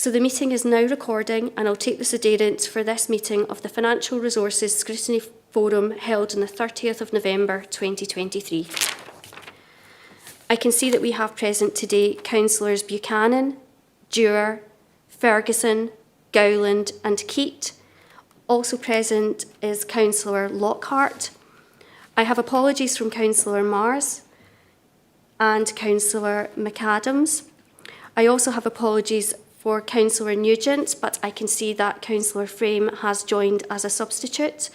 So the meeting is now recording, and I'll take this adherence for this meeting of the Financial Resources Scrutiny Forum held on the 30th of November 2023. I can see that we have present today Councillors Buchanan, Dewar, Ferguson, Gowland and Keat. Also present is Councillor Lockhart. I have apologies from Councillor Mars and Councillor McAdams. I also have apologies for Councillor Nugent, but I can see that Councillor Frame has joined as a substitute.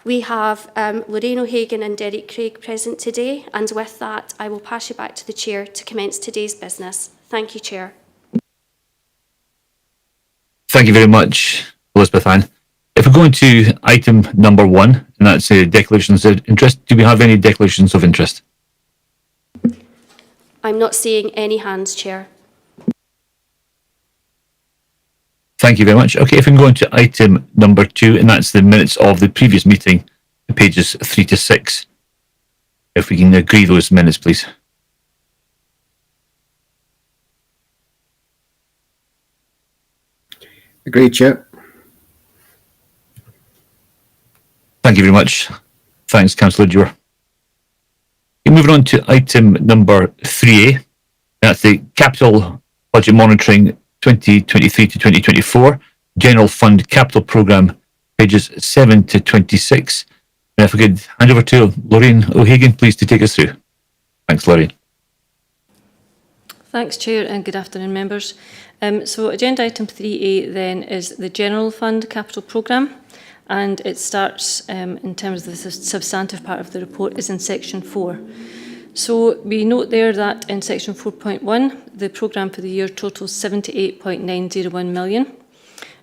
We have Lorraine O'Hagan and Derek Craig present today, and with that, I will pass you back to the Chair to commence today's business. Thank you, Chair. Thank you very much, Elizabeth Ann. If we're going to item number 1, and that's declarations of interest, do we have any declarations of interest? I'm not seeing any hands, Chair. Thank you very much. Okay, if we can go on to item number 2, and that's the minutes of the previous meeting, pages 3 to 6. If we can agree those minutes, please. Agreed, Chair. Thank you very much. Thanks, Councillor Dewar. Moving on to item number 3A, that's the Capital Budget Monitoring 2023 to 2024 General Fund Capital Programme, pages 7 to 26. And if we could hand over to Lorraine O'Hagan, please, to take us through. Thanks, Lorraine. Thanks, Chair, and good afternoon, members. So agenda item 3A then is the General Fund Capital Programme, and it starts in terms of the substantive part of the report is in section 4. So we note there that in section 4.1, the programme for the year totals 78.901 million.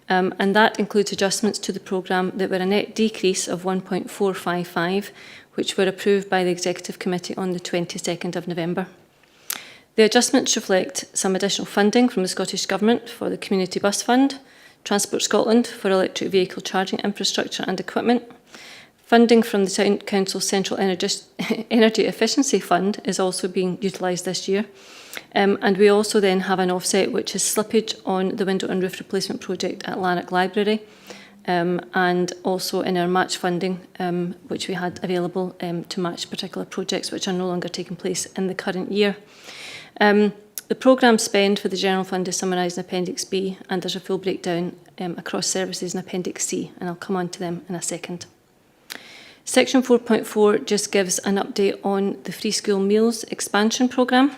And that includes adjustments to the programme that were a net decrease of 1.455, which were approved by the Executive Committee on the 22nd of November. The adjustments reflect some additional funding from the Scottish Government for the Community Bus Fund, Transport Scotland for electric vehicle charging infrastructure and equipment. Funding from the Town Council's Central Energy Efficiency Fund is also being utilised this year. And we also then have an offset, which is slippage on the window and roof replacement project at Lanark Library, and also in our match funding, which we had available to match particular projects which are no longer taking place in the current year. The programme spend for the General Fund is summarised in Appendix B, and there's a full breakdown across services in Appendix C, and I'll come on to them in a second. Section 4.4 just gives an update on the free school meals expansion programme.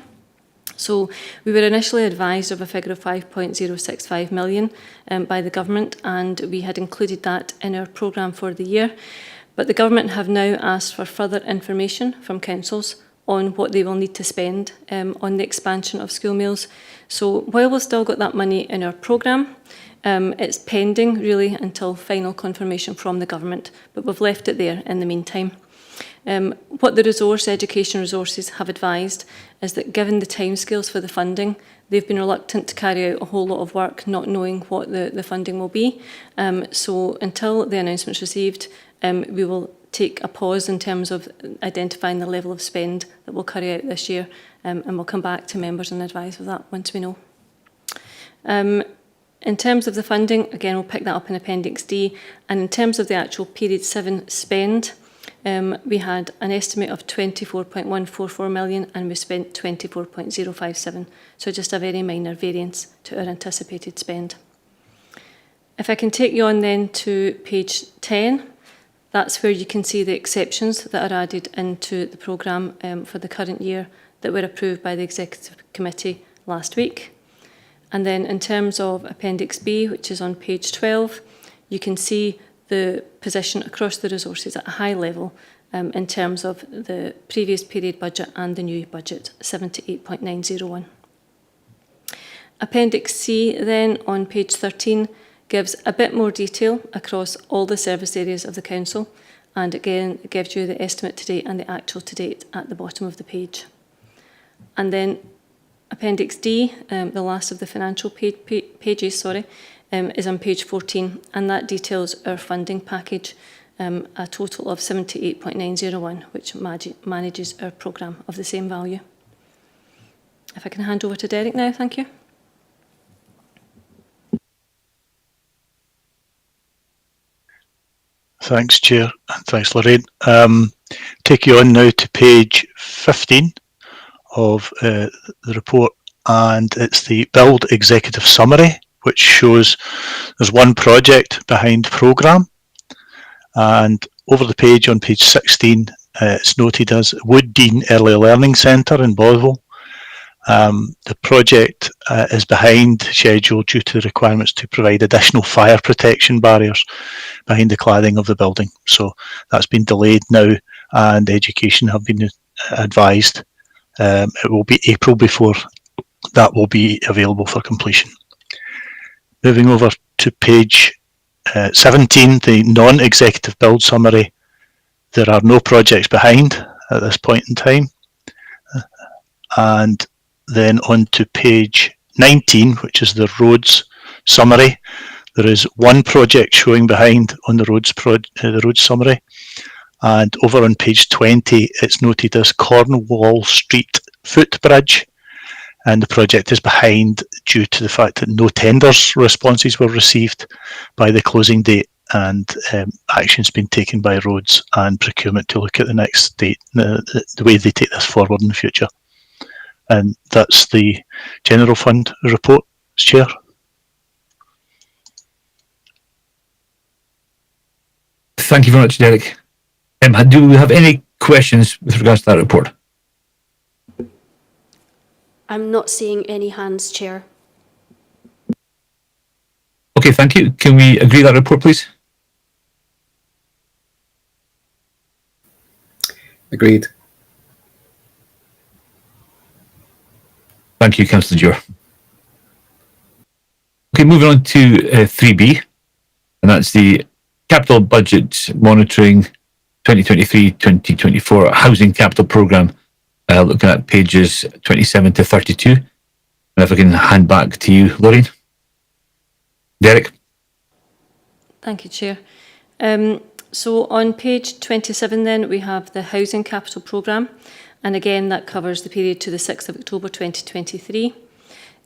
So we were initially advised of a figure of 5.065 million by the Government, and we had included that in our programme for the year. But the Government have now asked for further information from councils on what they will need to spend on the expansion of school meals. So while we've still got that money in our programme, it's pending really until final confirmation from the Government, but we've left it there in the meantime. What the Education Resources have advised is that given the timescales for the funding, they've been reluctant to carry out a whole lot of work not knowing what the funding will be. So until the announcement's received, we will take a pause in terms of identifying the level of spend that we'll carry out this year, and we'll come back to members and advise of that once we know. In terms of the funding, again, we'll pick that up in Appendix D, and in terms of the actual Period 7 spend, we had an estimate of 24.144 million and we spent 24.057, so just a very minor variance to our anticipated spend. If I can take you on then to page 10, that's where you can see the exceptions that are added into the programme for the current year that were approved by the Executive Committee last week. And then in terms of Appendix B, which is on page 12, you can see the position across the resources at a high level in terms of the previous period budget and the new budget, 78.901. Appendix C then on page 13 gives a bit more detail across all the service areas of the Council, and again it gives you the estimate to date and the actual to date at the bottom of the page. And then Appendix D, the last of the financial pages, is on page 14, and that details our funding package, a total of 78.901, which manages our programme of the same value. If I can hand over to Derek now, thank you. Thanks, Chair, and thanks, Lorraine. Take you on now to page 15 of the report, and it's the Build Executive Summary, which shows there's one project behind programme, and over the page on page 16 it's noted as Wood Dean Early Learning Centre in Bothwell. The project is behind schedule due to the requirements to provide additional fire protection barriers behind the cladding of the building. So that's been delayed now, and education have been advised it will be April before that will be available for completion. Moving over to page 17, the non-executive build summary. There are no projects behind at this point in time. And then on to page 19, which is the roads summary. There is one project showing behind on the roads summary. And over on page 20, it's noted as Cornwall Street Footbridge, and the project is behind due to the fact that no tenders responses were received by the closing date, and action's been taken by roads and procurement to look at the next date, the way they take this forward in the future. And that's the general fund report, Chair. Thank you very much, Derek. Do we have any questions with regards to that report? I'm not seeing any hands, Chair. Okay, thank you. Can we agree that report, please? Agreed. Thank you, Councillor Dewar. Okay, moving on to 3B, and that's the Capital Budget Monitoring 2023-2024 Housing Capital Programme, looking at pages 27 to 32. And if I can hand back to you, Lorraine. Derek. Thank you, Chair. So on page 27 then, we have the Housing Capital Programme, and again that covers the period to the 6th of October 2023.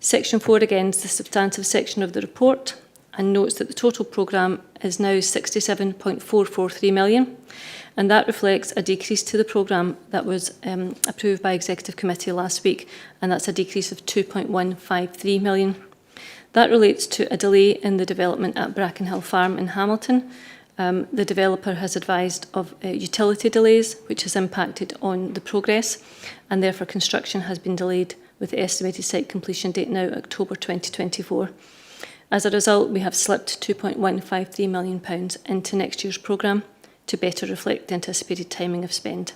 Section 4 again is the substantive section of the report, and notes that the total programme is now 67.443 million, and that reflects a decrease to the programme that was approved by Executive Committee last week, and that's a decrease of 2.153 million. That relates to a delay in the development at Brackenhill Farm in Hamilton. The developer has advised of utility delays, which has impacted on the progress, and therefore construction has been delayed, with the estimated site completion date now October 2024. As a result, we have slipped £2.153 million into next year's programme to better reflect the anticipated timing of spend.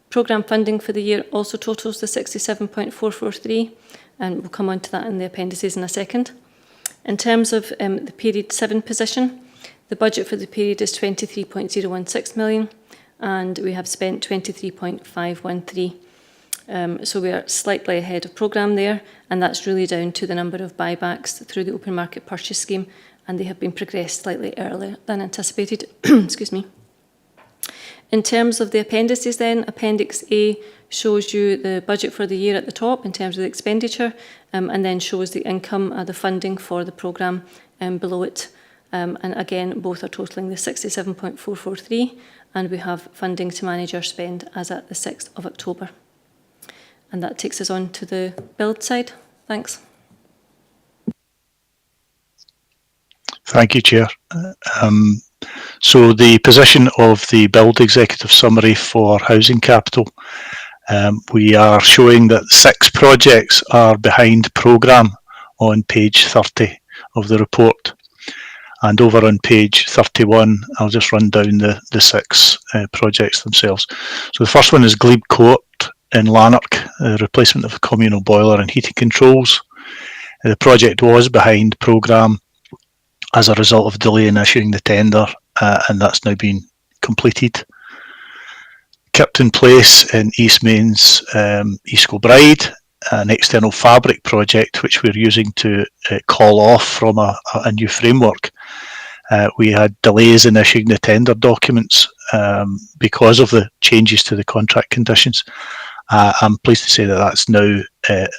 Programme funding for the year also totals the 67.443, and we'll come on to that in the appendices in a second. In terms of the period 7 position, the budget for the period is 23.016 million, and we have spent 23.513. So we are slightly ahead of programme there, and that's really down to the number of buybacks through the open market purchase scheme, and they have been progressed slightly earlier than anticipated. Excuse me. In terms of the appendices then, Appendix A shows you the budget for the year at the top in terms of the expenditure, and then shows the income, the funding for the programme below it. And again, both are totalling the 67.443, and we have funding to manage our spend as at the 6th of October. And that takes us on to the build side. Thanks. Thank you, Chair. So the position of the Build Executive Summary for Housing Capital, we are showing that 6 projects are behind programme on page 30 of the report. And over on page 31, I'll just run down the 6 projects themselves. So the first one is Glebe Court in Lanark, replacement of a communal boiler and heating controls. The project was behind programme as a result of delay in issuing the tender, and that's now been completed. Kipton Place in East Mains, East Kilbride, an external fabric project which we're using to call off from a new framework. We had delays in issuing the tender documents because of the changes to the contract conditions. I'm pleased to say that that's now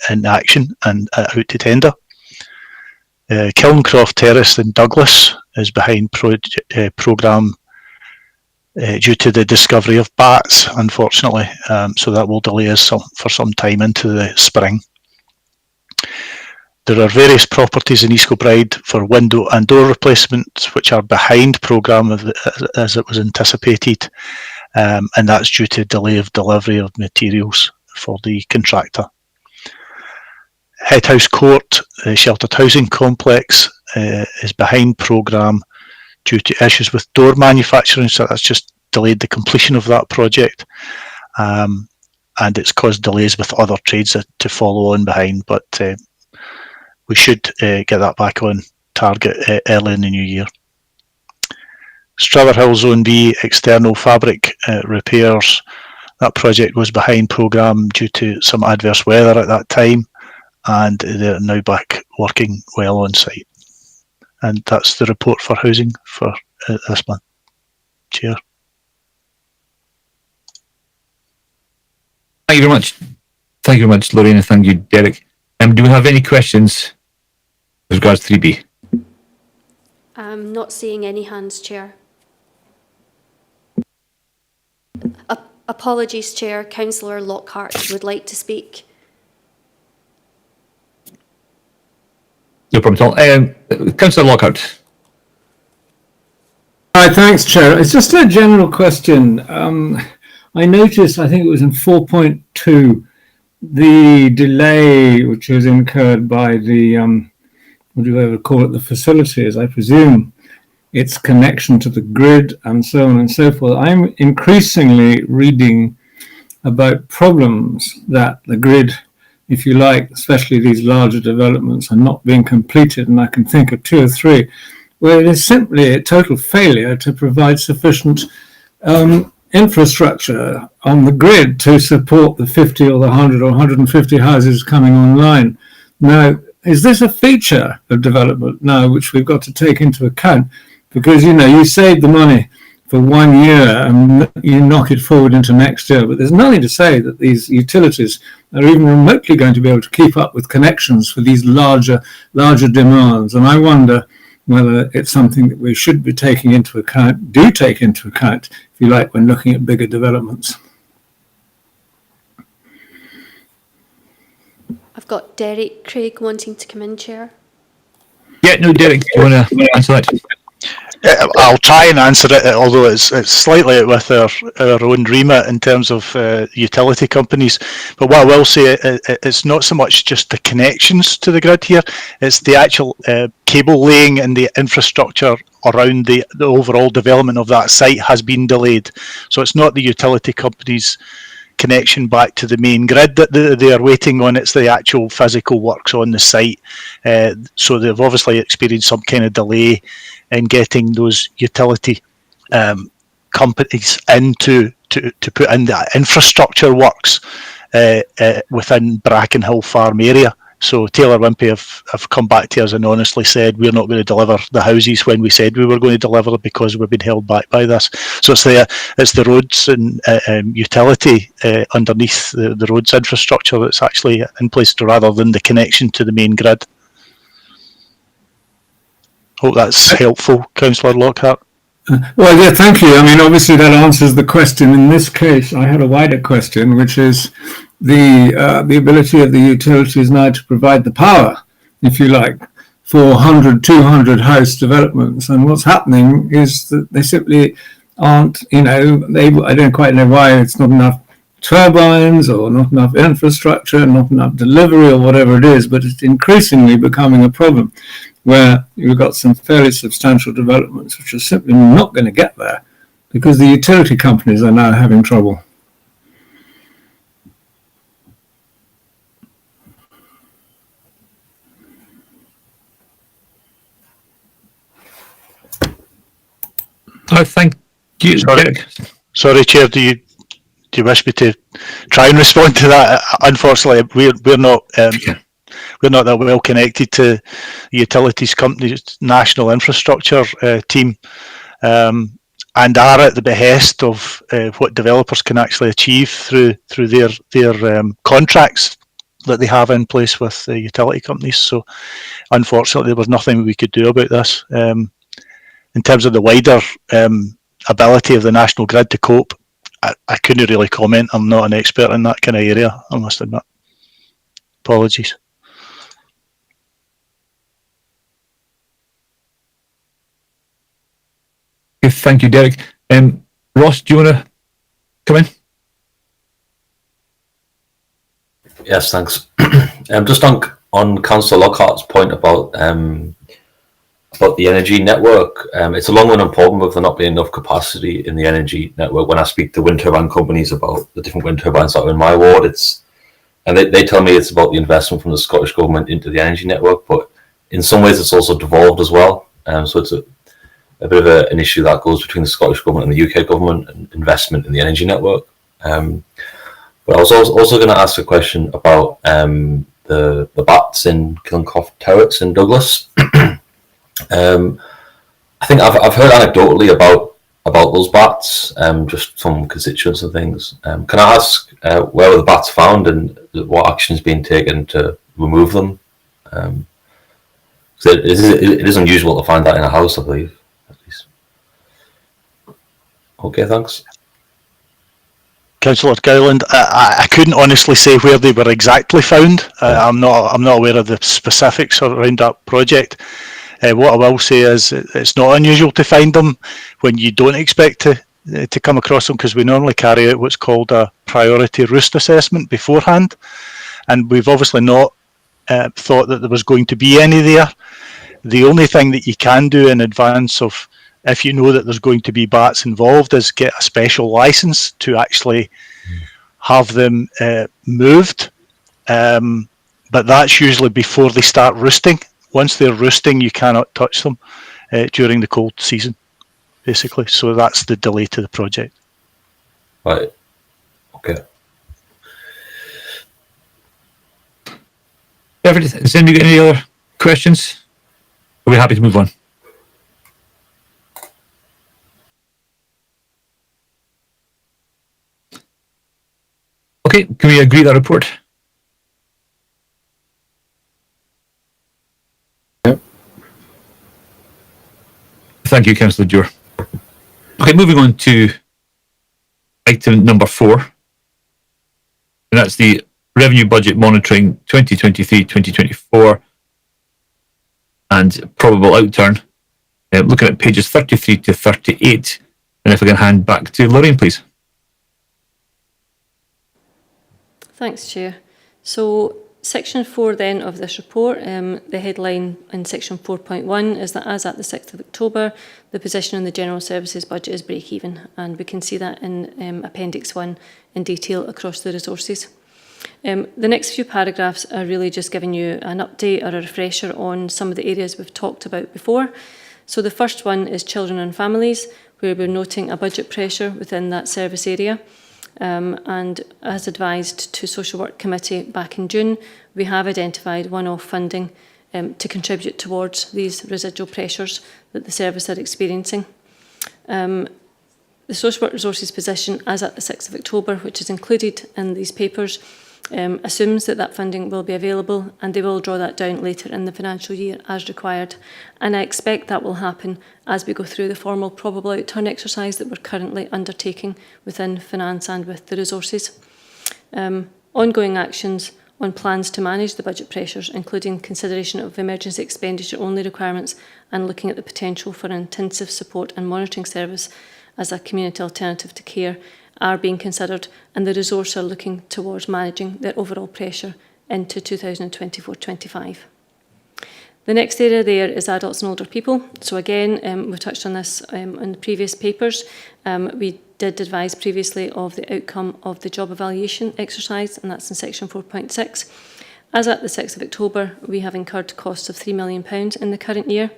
in action and out to tender. Kilncroft Terrace in Douglas is behind programme due to the discovery of bats, unfortunately. So that will delay us for some time into the spring. There are various properties in East Kilbride for window and door replacements which are behind programme as it was anticipated, and that's due to delay of delivery of materials for the contractor. Headhouse Court, the sheltered housing complex, is behind programme due to issues with door manufacturing, so that's just delayed the completion of that project, and it's caused delays with other trades to follow on behind, but we should get that back on target early in the new year. Strather Hill Zone B external fabric repairs, that project was behind programme due to some adverse weather at that time, and they're now back working well on site. And that's the report for housing for this month. Chair. Thank you very much. Thank you very much, Lorraine, and thank you, Derek. Do we have any questions with regards to 3B? I'm not seeing any hands, Chair. Apologies, Chair. Councillor Lockhart would like to speak. No problem at all. Councillor Lockhart. Hi, thanks, Chair. It's just a general question. I noticed, I think it was in 4.2, the delay which was incurred by the, what do you ever call it, the facilities, I presume its connection to the grid and so on and so forth. I'm increasingly reading about problems that the grid, if you like, especially these larger developments, are not being completed, and I can think of 2 or 3 where it is simply a total failure to provide sufficient infrastructure on the grid to support the 50 or the 100 or 150 houses coming online. Now, is this a feature of development now which we've got to take into account? Because, you know, you save the money for 1 year and you knock it forward into next year, but there's nothing to say that these utilities are even remotely going to be able to keep up with connections for these larger demands. And I wonder whether it's something that we should be taking into account, do take into account, if you like, when looking at bigger developments. I've got Derek Craig wanting to come in, Chair. Yeah, no, Derek, do you want to answer that? I'll try and answer it, although it's slightly with our own remit in terms of utility companies. But what I will say, it's not so much just the connections to the grid here, it's the actual cable laying and the infrastructure around the overall development of that site has been delayed. So it's not the utility companies' connection back to the main grid that they are waiting on, it's the actual physical works on the site. So they've obviously experienced some kind of delay in getting those utility companies in to put in the infrastructure works within Brackenhill Farm area. So Taylor Wimpey have come back to us and honestly said we're not going to deliver the houses when we said we were going to deliver because we've been held back by this. So it's the roads and utility underneath the roads infrastructure that's actually in place rather than the connection to the main grid. Hope that's helpful, Councillor Lockhart. Well, yeah, thank you. I mean, obviously that answers the question. In this case, I had a wider question, which is the ability of the utilities now to provide the power, if you like, for 100, 200 house developments. And what's happening is that they simply aren't, you know, I don't quite know why it's not enough turbines or not enough infrastructure, not enough delivery or whatever it is, but it's increasingly becoming a problem where you've got some fairly substantial developments which are simply not going to get there because the utility companies are now having trouble. Oh, thank you, Derek. Sorry, Chair, do you wish me to try and respond to that? Unfortunately, we're not that well connected to the utilities company's national infrastructure team, and are at the behest of what developers can actually achieve through their contracts that they have in place with the utility companies. So, unfortunately, there was nothing we could do about this. In terms of the wider ability of the national grid to cope, I couldn't really comment. I'm not an expert in that kind of area, I must admit. Apologies. Okay, thank you, Derek. Ross, do you want to come in? Yes, thanks. Just on Councillor Lockhart's point about the energy network, it's a long-running problem with there not being enough capacity in the energy network. When I speak to wind turbine companies about the different wind turbines that are in my ward, they tell me it's about the investment from the Scottish Government into the energy network, but in some ways it's also devolved as well. So it's a bit of an issue that goes between the Scottish Government and the UK Government and investment in the energy network. But I was also going to ask a question about the bats in Kilncroft Terrace in Douglas. I think I've heard anecdotally about those bats, just from constituents and things. Can I ask where were the bats found and what action is being taken to remove them? So it is unusual to find that in a house, I believe. At least. Okay, thanks. Councillor Gowland, I couldn't honestly say where they were exactly found. I'm not aware of the specifics around that project. What I will say is it's not unusual to find them when you don't expect to come across them, because we normally carry out what's called a priority roost assessment beforehand, and we've obviously not thought that there was going to be any there. The only thing that you can do in advance of, if you know that there's going to be bats involved, is get a special license to actually have them moved. But that's usually before they start roosting. Once they're roosting, you cannot touch them during the cold season, basically. So that's the delay to the project. Right. Okay. Has anybody got any other questions? Are we happy to move on? Okay, can we agree that report? Yep. Thank you, Councillor Dewar. Okay, moving on to item number 4. And that's the Revenue Budget Monitoring 2023-2024 and probable outturn. Looking at pages 33 to 38. And if I can hand back to Lorraine, please. Thanks, Chair. So section 4 then of this report, the headline in section 4.1 is that as at the 6th of October, the position in the General Services budget is break-even, and we can see that in Appendix 1 in detail across the resources. The next few paragraphs are really just giving you an update or a refresher on some of the areas we've talked about before. So the first one is children and families, where we're noting a budget pressure within that service area. And as advised to Social Work Committee back in June, we have identified one-off funding to contribute towards these residual pressures that the service are experiencing. The Social Work Resources position as at the 6th of October, which is included in these papers, assumes that that funding will be available, and they will draw that down later in the financial year as required. And I expect that will happen as we go through the formal probable outturn exercise that we're currently undertaking within finance and with the resources. Ongoing actions on plans to manage the budget pressures, including consideration of emergency expenditure only requirements and looking at the potential for an intensive support and monitoring service as a community alternative to care, are being considered, and the resource are looking towards managing their overall pressure into 2024-25. The next area there is adults and older people. So again, we've touched on this in the previous papers. We did advise previously of the outcome of the job evaluation exercise, and that's in section 4.6. As at the 6th of October, we have incurred costs of £3 million in the current year,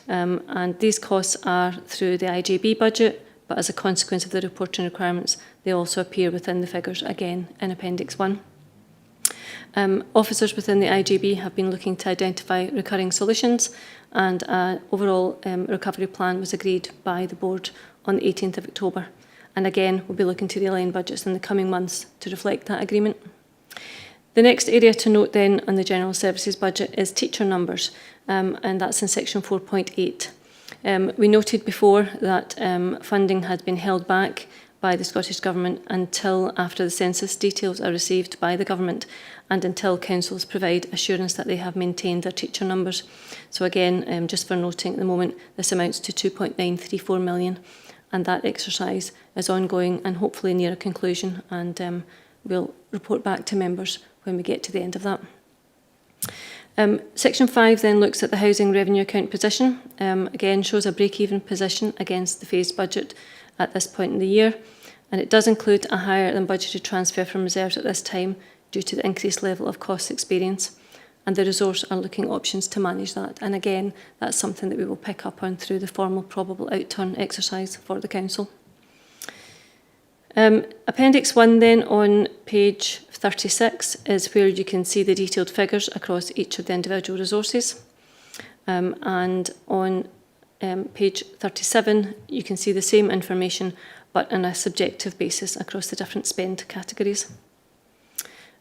and these costs are through the IJB budget, but as a consequence of the reporting requirements, they also appear within the figures again in Appendix 1. Officers within the IJB have been looking to identify recurring solutions, and an overall recovery plan was agreed by the board on the 18th of October. And again, we'll be looking to realign budgets in the coming months to reflect that agreement. The next area to note then on the General Services budget is teacher numbers, and that's in section 4.8. We noted before that funding had been held back by the Scottish Government until after the census details are received by the Government and until councils provide assurance that they have maintained their teacher numbers. So again, just for noting at the moment, this amounts to 2.934 million, and that exercise is ongoing and hopefully near a conclusion, and we'll report back to members when we get to the end of that. Section 5 then looks at the housing revenue account position. Again, shows a break-even position against the phased budget at this point in the year, and it does include a higher than budgeted transfer from reserves at this time due to the increased level of cost experience, and the resource are looking at options to manage that. And again, that's something that we will pick up on through the formal probable outturn exercise for the council. Appendix 1 then on page 36 is where you can see the detailed figures across each of the individual resources. And on page 37, you can see the same information, but on a subjective basis across the different spend categories.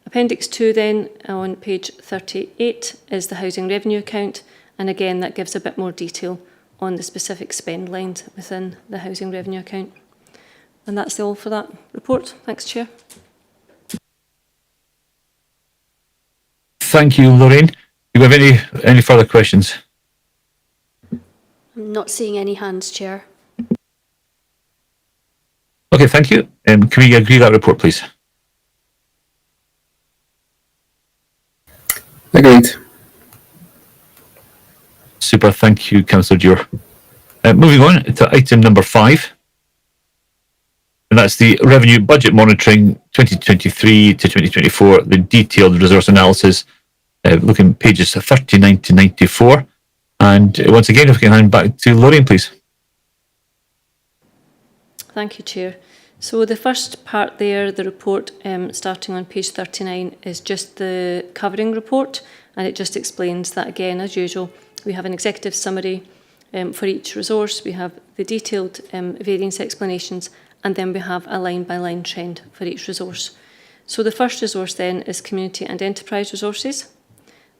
Appendix 2 then on page 38 is the housing revenue account, and again that gives a bit more detail on the specific spend lines within the housing revenue account. And that's all for that report. Thanks, Chair. Thank you, Lorraine. Do you have any further questions? I'm not seeing any hands, Chair. Okay, thank you. Can we agree that report, please? Agreed. Super, thank you, Councillor Dewar. Moving on to item number 5, and that's the revenue budget monitoring 2023 to 2024, the detailed resource analysis, looking at pages 39 to 94. And once again, if we can hand back to Lorraine, please. Thank you, Chair. So the first part there, the report starting on page 39, is just the covering report, and it just explains that, again, as usual, we have an executive summary for each resource, we have the detailed variance explanations, and then we have a line-by-line trend for each resource. So the first resource then is community and enterprise resources.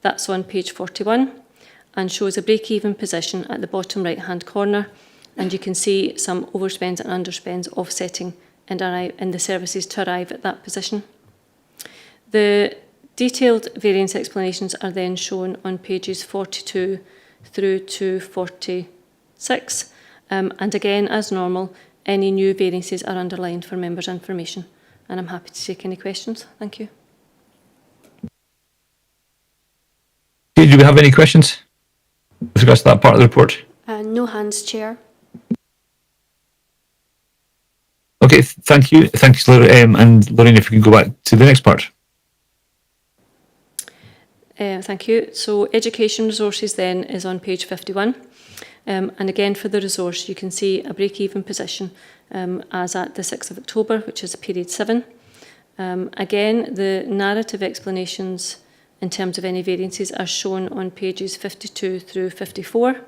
That's on page 41 and shows a break-even position at the bottom right-hand corner, and you can see some overspends and underspends offsetting and in the services to arrive at that position. The detailed variance explanations are then shown on pages 42 through to 46, and again, as normal, any new variances are underlined for members' information, and I'm happy to take any questions. Thank you. Do we have any questions with regards to that part of the report? No hands, Chair. Okay, thank you. Thanks, Lorraine. And Lorraine, if you can go back to the next part. Thank you. So education resources then is on page 51. And again, for the resource, you can see a break-even position as at the 6th of October, which is period 7. Again, the narrative explanations in terms of any variances are shown on pages 52 through 54.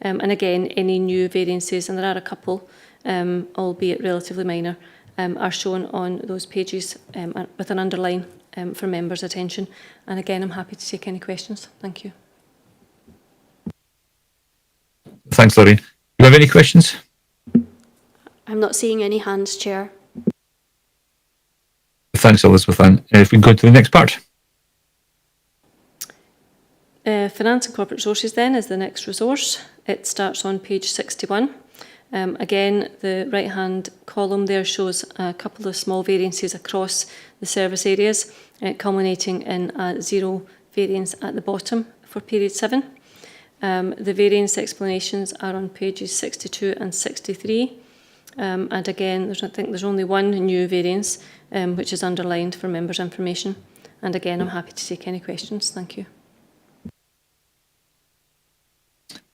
And again, any new variances, and there are a couple, albeit relatively minor, are shown on those pages with an underline for members' attention. And again, I'm happy to take any questions. Thank you. Thanks, Lorraine. Do you have any questions? I'm not seeing any hands, Chair. Thanks, Elizabeth. And if we can go to the next part. Finance and corporate resources then is the next resource. It starts on page 61. Again, the right-hand column there shows a couple of small variances across the service areas, culminating in a 0 variance at the bottom for period 7. The variance explanations are on pages 62 and 63. And again, I think there's only one new variance, which is underlined for members' information. And again, I'm happy to take any questions. Thank you.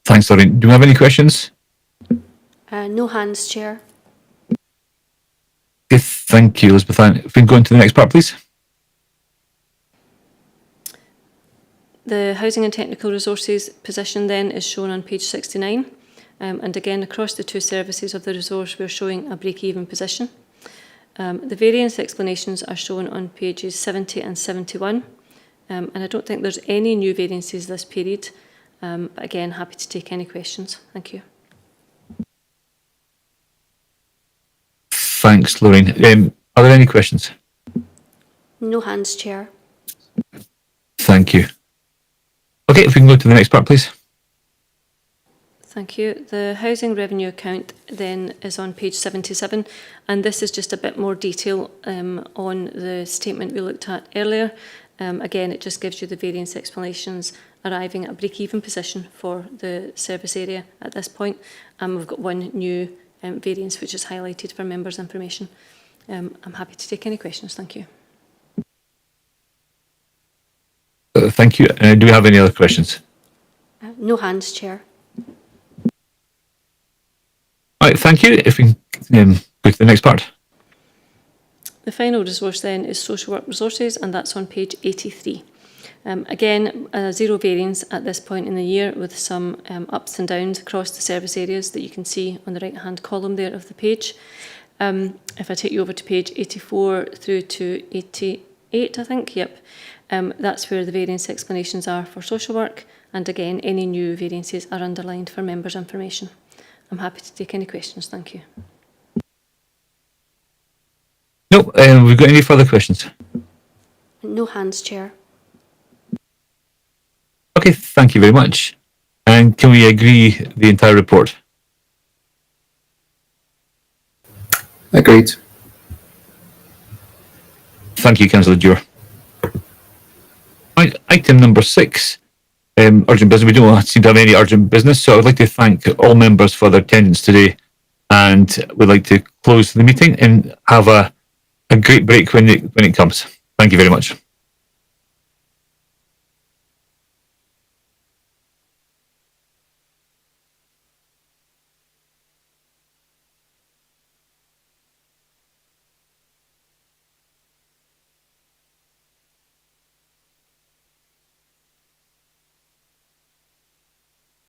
Thanks, Lorraine. Do we have any questions? No hands, Chair. Okay, thank you, Elizabeth. And if we can go into the next part, please. The housing and technical resources position then is shown on page 69. And again, across the two services of the resource, we're showing a break-even position. The variance explanations are shown on pages 70 and 71. And I don't think there's any new variances this period. But again, happy to take any questions. Thank you. Thanks, Lorraine. Are there any questions? No hands, Chair. Thank you. Okay, if we can go to the next part, please. Thank you. The housing revenue account then is on page 77, and this is just a bit more detail on the statement we looked at earlier. Again, it just gives you the variance explanations arriving at a break-even position for the service area at this point. And we've got one new variance which is highlighted for members' information. I'm happy to take any questions. Thank you. Thank you. Do we have any other questions? No hands, Chair. All right, thank you. If we can go to the next part. The final resource then is social work resources, and that's on page 83. Again, zero variance at this point in the year, with some ups and downs across the service areas that you can see on the right-hand column there of the page. If I take you over to page 84 through to 88, I think, yep, that's where the variance explanations are for social work, and again, any new variances are underlined for members' information. I'm happy to take any questions. Thank you. No, we've got any further questions? No hands, Chair. Okay, thank you very much. And can we agree the entire report? Agreed. Thank you, Councillor Dewar. Right, item number 6, urgent business. We don't seem to have any urgent business, so I would like to thank all members for their attendance today, and we'd like to close the meeting and have a great break when it comes. Thank you very much.